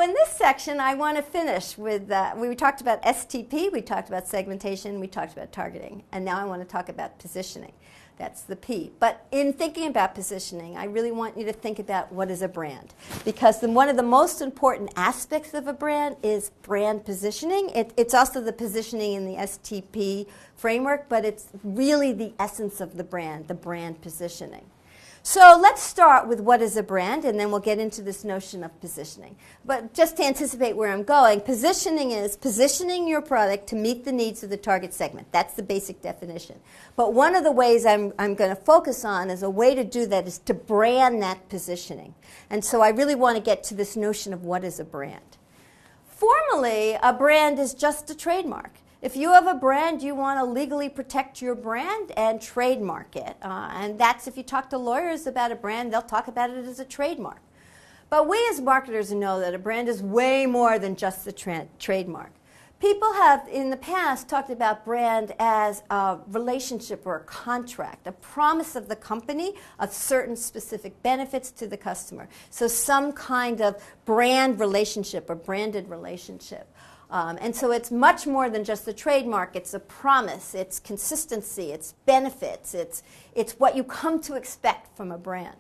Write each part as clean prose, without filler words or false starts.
So in this section, I want to finish with, we talked about STP, we talked about segmentation, we talked about targeting, and now I want to talk about positioning. That's the P. But in thinking about positioning, I really want you to think about what is a brand. Because one of the most important aspects of a brand is brand positioning. It's also the positioning in the STP framework, but it's really the essence of the brand positioning. So let's start with what is a brand, and then we'll get into this notion of positioning. But just to anticipate where I'm going, positioning is positioning your product to meet the needs of the target segment. That's the basic definition. But one of the ways I'm going to focus on as a way to do that is to brand that positioning. And so I really want to get to this notion of what is a brand. Formally, a brand is just a trademark. If you have a brand, you want to legally protect your brand and trademark it. And that's, if you talk to lawyers about a brand, they'll talk about it as a trademark. But we as marketers know that a brand is way more than just the trademark. People have, in the past, talked about brand as a relationship or a contract, a promise of the company of certain specific benefits to the customer. So some kind of brand relationship or branded relationship. And so it's much more than just a trademark. It's a promise. It's consistency. It's benefits. It's what you come to expect from a brand.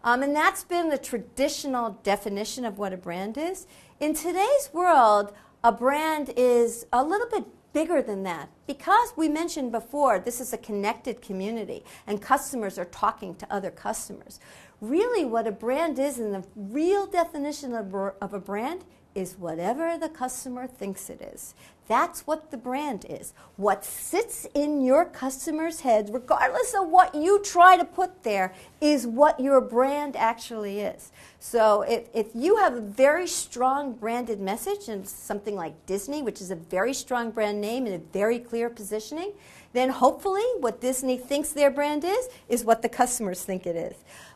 And that's been the traditional definition of what a brand is. In today's world, a brand is a little bit bigger than that. Because we mentioned before, this is a connected community, and customers are talking to other customers. Really, what a brand is, and the real definition of a brand, is whatever the customer thinks it is. That's what the brand is. What sits in your customer's head, regardless of what you try to put there, is what your brand actually is. So if you have a very strong branded message, and something like Disney, which is a very strong brand name and a very clear positioning, then hopefully what Disney thinks their brand is what the customers think it is.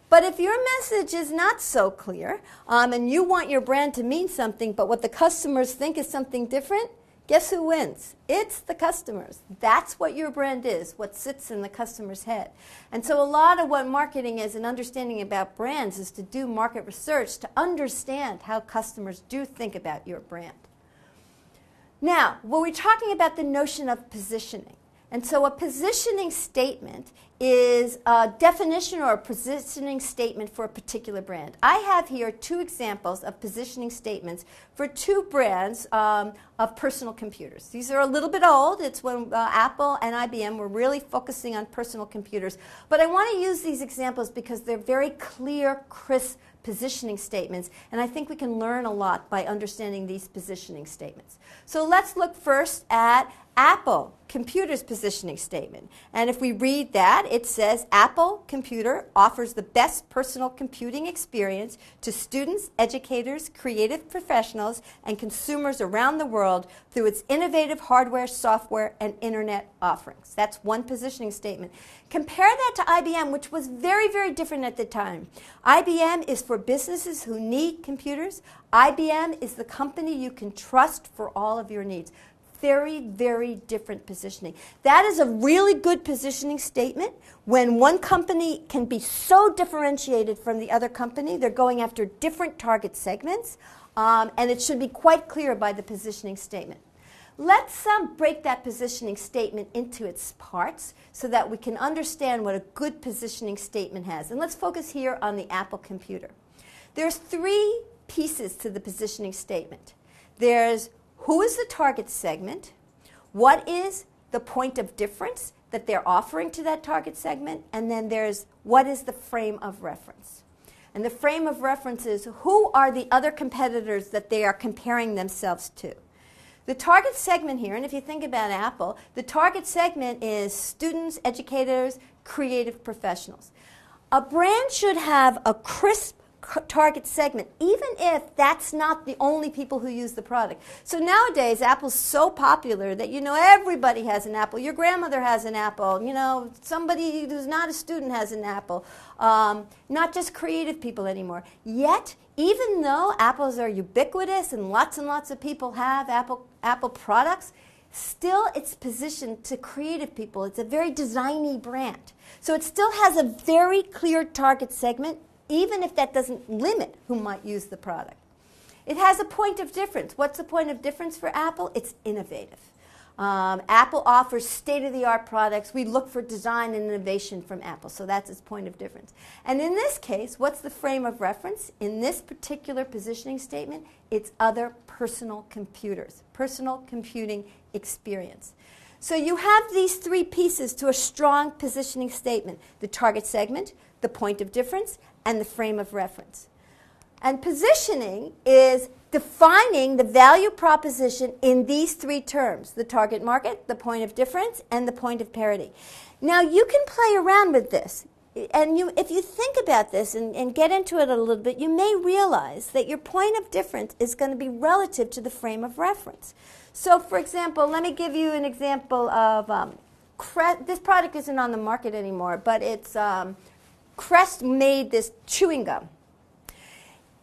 But if your message is not so clear, and you want your brand to mean something, but what the customers think is something different, guess who wins? It's the customers. That's what your brand is, what sits in the customer's head. And so a lot of what marketing is and understanding about brands is to do market research to understand how customers do think about your brand. Now, when we're talking about the notion of positioning, and so a positioning statement is a definition or a positioning statement for a particular brand. I have here two examples of positioning statements for two brands of personal computers. These are a little bit old. It's when Apple and IBM were really focusing on personal computers. But I want to use these examples because they're very clear, crisp positioning statements, and I think we can learn a lot by understanding these positioning statements. So let's look first at Apple Computer's positioning statement. And if we read that, it says, Apple Computer offers the best personal computing experience to students, educators, creative professionals, and consumers around the world through its innovative hardware, software, and internet offerings. That's one positioning statement. Compare that to IBM, which was very, very different at the time. IBM is for businesses who need computers. IBM is the company you can trust for all of your needs. Very, very different positioning. That is a really good positioning statement when one company can be so differentiated from the other company. They're going after different target segments, and it should be quite clear by the positioning statement. Let's break that positioning statement into its parts so that we can understand what a good positioning statement has. And let's focus here on the Apple computer. There's three pieces to the positioning statement. There's who is the target segment, what is the point of difference that they're offering to that target segment, and then there's what is the frame of reference. And the frame of reference is who are the other competitors that they are comparing themselves to. The target segment here, and if you think about Apple, the target segment is students, educators, creative professionals. A brand should have a crisp target segment, even if that's not the only people who use the product. So nowadays, Apple's so popular that, everybody has an Apple. Your grandmother has an Apple. Somebody who's not a student has an Apple. Not just creative people anymore. Yet, even though Apples are ubiquitous and lots of people have Apple products, still it's positioned to creative people. It's a very designy brand. So it still has a very clear target segment, even if that doesn't limit who might use the product. It has a point of difference. What's the point of difference for Apple? It's innovative. Apple offers state-of-the-art products. We look for design and innovation from Apple, so that's its point of difference. And in this case, what's the frame of reference? In this particular positioning statement, it's other personal computers, personal computing experience. So you have these three pieces to a strong positioning statement: the target segment, the point of difference, and the frame of reference. And positioning is defining the value proposition in these three terms: the target market, the point of difference, and the point of parity. Now, you can play around with this. And if you think about this and get into it a little bit, you may realize that your point of difference is going to be relative to the frame of reference. So, for example, let me give you an example of this product isn't on the market anymore, but it's Crest made this chewing gum.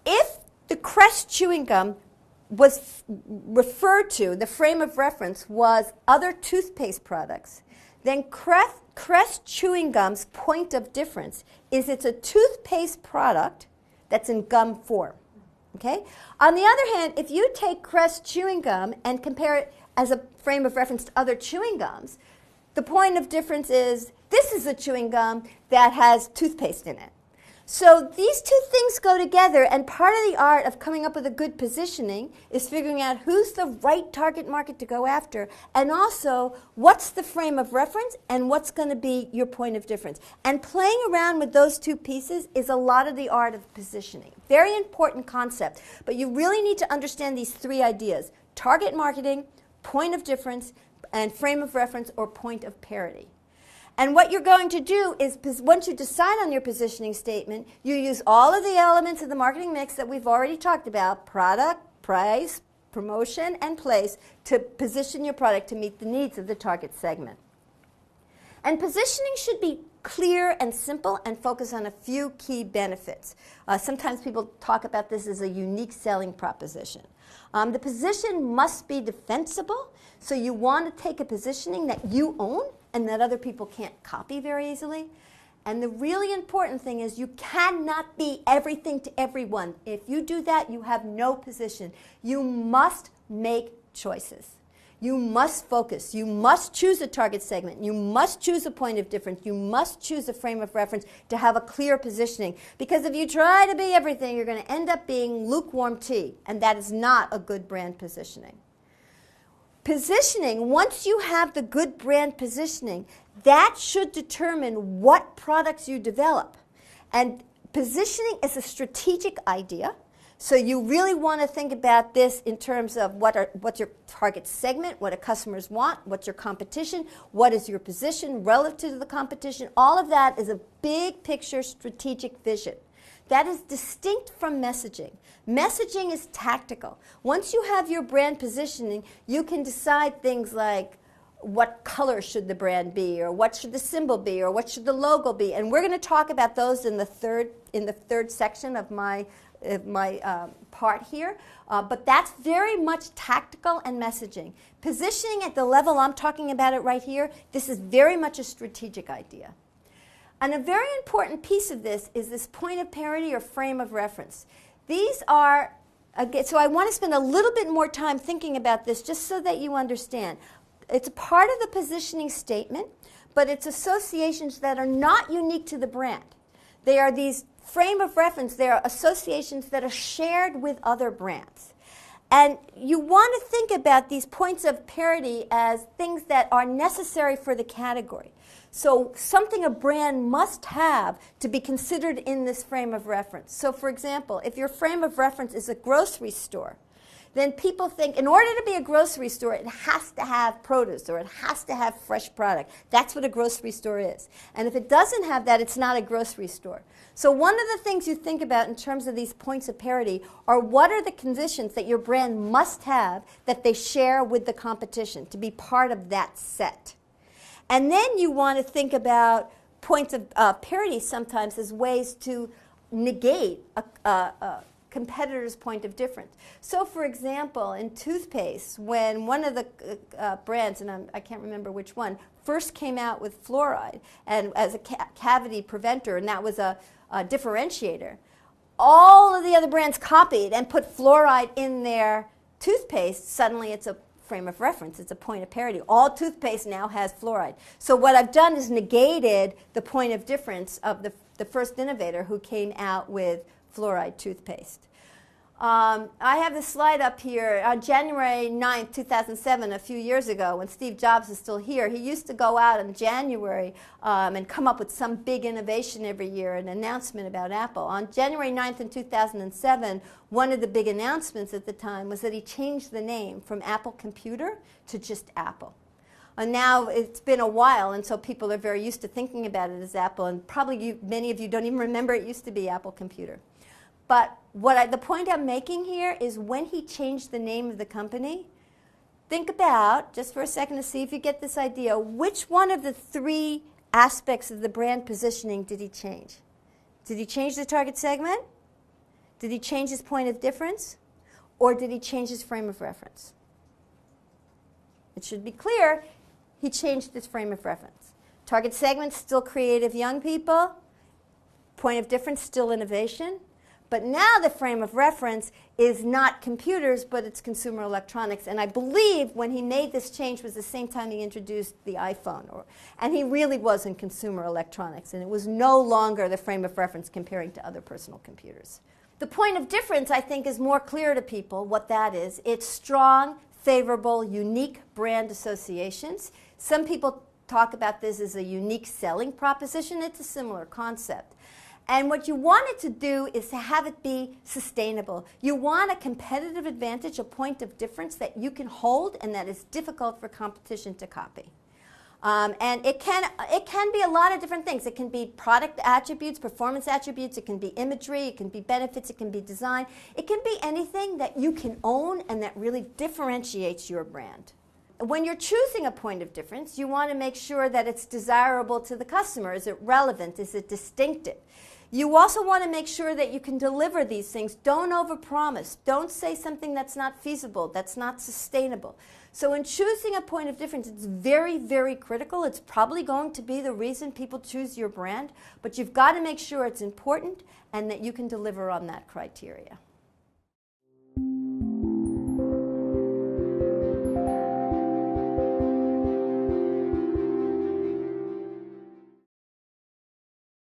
If the Crest chewing gum was referred to, the frame of reference was other toothpaste products, then Crest chewing gum's point of difference is it's a toothpaste product that's in gum form. Okay? On the other hand, if you take Crest chewing gum and compare it as a frame of reference to other chewing gums, the point of difference is this is a chewing gum that has toothpaste in it. So these two things go together, and part of the art of coming up with a good positioning is figuring out who's the right target market to go after, and also what's the frame of reference and what's going to be your point of difference. And playing around with those two pieces is a lot of the art of positioning. Very important concept, but you really need to understand these three ideas: target marketing, point of difference, and frame of reference or point of parity. And what you're going to do is, once you decide on your positioning statement, you use all of the elements of the marketing mix that we've already talked about: product, price, promotion, and place, to position your product to meet the needs of the target segment. And positioning should be clear and simple and focus on a few key benefits. Sometimes people talk about this as a unique selling proposition. The position must be defensible, so you want to take a positioning that you own and that other people can't copy very easily. And the really important thing is you cannot be everything to everyone. If you do that, you have no position. You must make choices. You must focus. You must choose a target segment. You must choose a point of difference. You must choose a frame of reference to have a clear positioning. Because if you try to be everything, you're going to end up being lukewarm tea, and that is not a good brand positioning. Positioning, once you have the good brand positioning, that should determine what products you develop. And positioning is a strategic idea. So you really want to think about this in terms of what's your target segment, what do customers want, what's your competition, what is your position relative to the competition. All of that is a big picture strategic vision. That is distinct from messaging. Messaging is tactical. Once you have your brand positioning, you can decide things like what color should the brand be, or what should the symbol be, or what should the logo be. And we're going to talk about those in the third section of my part here. But that's very much tactical and messaging. Positioning at the level I'm talking about it right here, this is very much a strategic idea. And a very important piece of this is this point of parity or frame of reference. These are, so I want to spend a little bit more time thinking about this just so that you understand. It's a part of the positioning statement, but it's associations that are not unique to the brand. They are these frame of reference. They are associations that are shared with other brands. And you want to think about these points of parity as things that are necessary for the category. So something a brand must have to be considered in this frame of reference. So for example, if your frame of reference is a grocery store, then people think in order to be a grocery store, it has to have produce or it has to have fresh product. That's what a grocery store is. And if it doesn't have that, it's not a grocery store. So one of the things you think about in terms of these points of parity are what are the conditions that your brand must have that they share with the competition to be part of that set. And then you want to think about points of parity sometimes as ways to negate a competitor's point of difference. So, for example, in toothpaste, when one of the brands, and I can't remember which one, first came out with fluoride and as a cavity preventer, and that was a differentiator, all of the other brands copied and put fluoride in their toothpaste, suddenly it's a frame of reference. It's a point of parity. All toothpaste now has fluoride. So what I've done is negated the point of difference of the first innovator who came out with fluoride toothpaste. I have this slide up here. On January 9th, 2007, a few years ago, when Steve Jobs is still here, he used to go out in January and come up with some big innovation every year, an announcement about Apple. On January 9th in 2007, one of the big announcements at the time was that he changed the name from Apple Computer to just Apple. And now it's been a while, and so people are very used to thinking about it as Apple, and probably many of you don't even remember it used to be Apple Computer. But the point I'm making here is when he changed the name of the company, think about, just for a second to see if you get this idea, which one of the three aspects of the brand positioning did he change? Did he change the target segment? Did he change his point of difference? Or did he change his frame of reference? It should be clear, he changed his frame of reference. Target segment, still creative young people. Point of difference, still innovation. But now the frame of reference is not computers, but it's consumer electronics. And I believe when he made this change was the same time he introduced the iPhone. And he really was in consumer electronics. And it was no longer the frame of reference comparing to other personal computers. The point of difference, I think, is more clear to people what that is. It's strong, favorable, unique brand associations. Some people talk about this as a unique selling proposition. It's a similar concept. And what you want it to do is to have it be sustainable. You want a competitive advantage, a point of difference that you can hold and that is difficult for competition to copy. And it can be a lot of different things. It can be product attributes, performance attributes. It can be imagery. It can be benefits. It can be design. It can be anything that you can own and that really differentiates your brand. When you're choosing a point of difference, you want to make sure that it's desirable to the customer. Is it relevant? Is it distinctive? You also want to make sure that you can deliver these things. Don't overpromise. Don't say something that's not feasible, that's not sustainable. So in choosing a point of difference, it's very, very critical. It's probably going to be the reason people choose your brand, but you've got to make sure it's important and that you can deliver on that criteria.